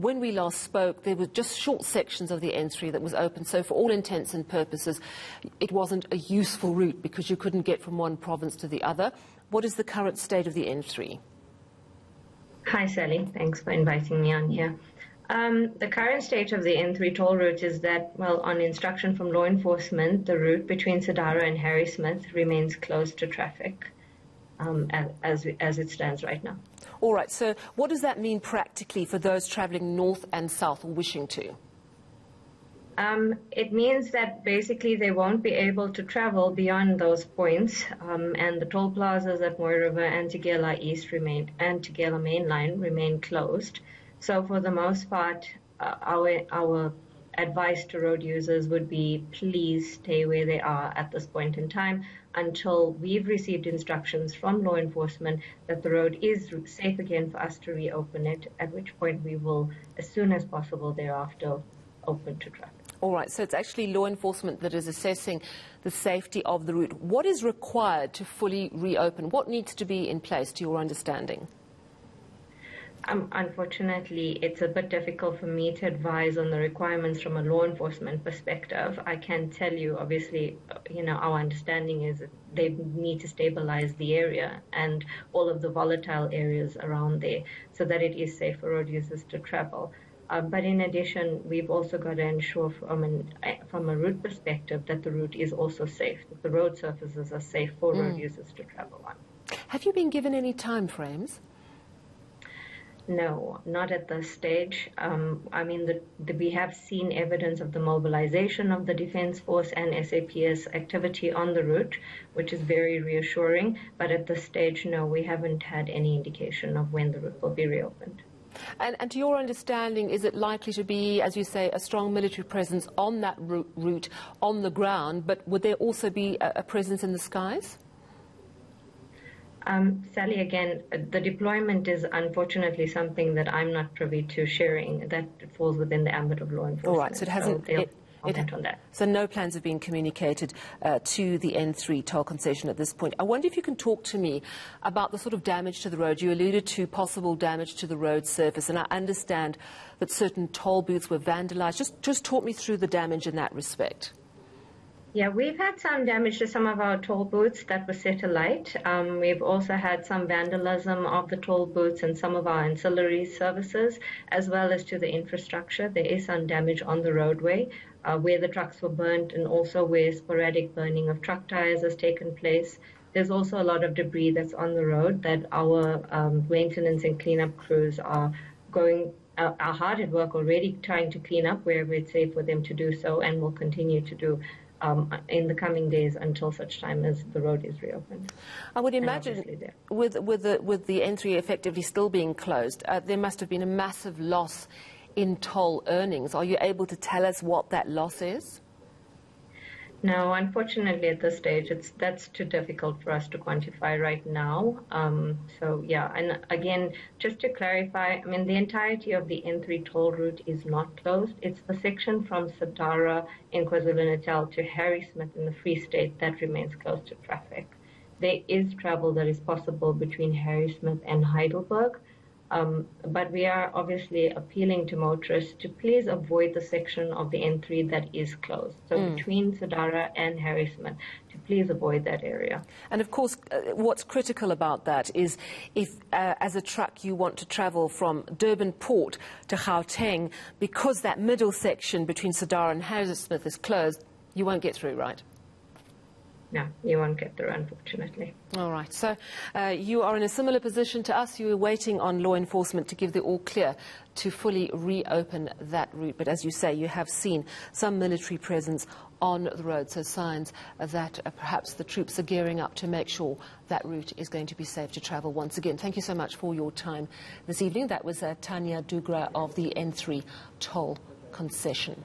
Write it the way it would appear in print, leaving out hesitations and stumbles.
when we last spoke, there were just short sections of the N3 that was open. So for all intents and purposes, it wasn't a useful route because you couldn't get from one province to the other. What is the current state of the N3? Hi, Sally. Thanks for inviting me on here. The current state of the N3 toll route is that, well, on instruction from law enforcement, the route between Sadara and Harrismith remains closed to traffic as it stands right now. All right. So what does that mean practically for those travelling north and south or wishing to? It means that basically they won't be able to travel beyond those points, and the toll plazas at Mooi River and Tugela East and Tugela Mainline remain closed. So for the most part, our advice to road users would be please stay where they are at this point in time until we've received instructions from law enforcement that the road is safe again for us to reopen it, at which point we will, as soon as possible thereafter, open to traffic. All right, so it's actually law enforcement that is assessing the safety of the route. What is required to fully reopen? What needs to be in place, to your understanding? Unfortunately, it's a bit difficult for me to advise on the requirements from a law enforcement perspective. I can tell you, obviously, our understanding is that they need to stabilize the area and all of the volatile areas around there so that it is safe for road users to travel. But in addition, we've also got to ensure from a route perspective that the route is also safe, that the road surfaces are safe for road users to travel on. Have you been given any time frames? No, not at this stage. We have seen evidence of the mobilization of the Defence Force and SAPS activity on the route, which is very reassuring. But at this stage, no, we haven't had any indication of when the route will be reopened. And to your understanding, is it likely to be, as you say, a strong military presence on that route on the ground, but would there also be a presence in the skies? Sally, again, the deployment is unfortunately something that I'm not privy to sharing. That falls within the ambit of law enforcement. All right, so it hasn't... on that. So no plans have been communicated to the N3 Toll Concession at this point. I wonder if you can talk to me about the sort of damage to the road. You alluded to possible damage to the road surface, and I understand that certain toll booths were vandalized. Just talk me through the damage in that respect. Yeah, we've had some damage to some of our toll booths that were set alight. We've also had some vandalism of the toll booths and some of our ancillary services, as well as to the infrastructure. There is some damage on the roadway where the trucks were burnt and also where sporadic burning of truck tires has taken place. There's also a lot of debris that's on the road that our maintenance and cleanup crews are hard at work already trying to clean up wherever it's safe for them to do so, and will continue to do in the coming days until such time as the road is reopened. I would imagine with the N3 effectively still being closed, there must have been a massive loss in toll earnings. Are you able to tell us what that loss is? No, unfortunately at this stage that's too difficult for us to quantify right now. So yeah, and again, just to clarify, the entirety of the N3 toll route is not closed. It's the section from Sadara in KwaZulu-Natal to Harrismith in the Free State that remains closed to traffic. There is travel that is possible between Harrismith and Heidelberg, but we are obviously appealing to motorists to please avoid the section of the N3 that is closed. So between Sadara and Harrismith, to please avoid that area. And of course, what's critical about that is if, as a truck, you want to travel from Durban Port to Gauteng, because that middle section between Sadara and Harrismith is closed, you won't get through, right? No, you won't get through, unfortunately. All right. So you are in a similar position to us. You are waiting on law enforcement to give the all clear to fully reopen that route. But as you say, you have seen some military presence on the road, so signs that perhaps the troops are gearing up to make sure that route is going to be safe to travel once again. Thank you so much for your time this evening. That was Thania Dhoogra of the N3 Toll Concession.